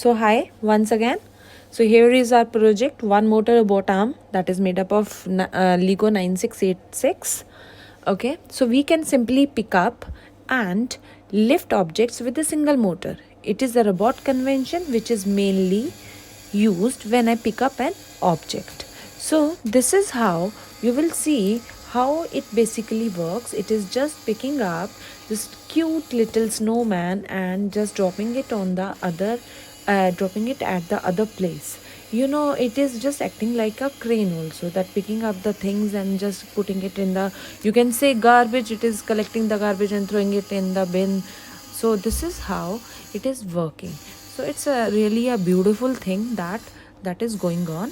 So hi once again. So here is our project, one motor robot arm that is made up of Lego 9686. Okay, so we can simply pick up and lift objects with a single motor. It is a robot convention which is mainly used when I pick up an object. So this is how you will see how it basically works. It is just picking up this cute little snowman and just dropping it on the other dropping it at the other place. It is just acting like a crane also, that picking up the things and just putting it in the, you can say, garbage. It is collecting the garbage and throwing it in the bin. So this is how it is working. So it's a really a beautiful thing that is going on.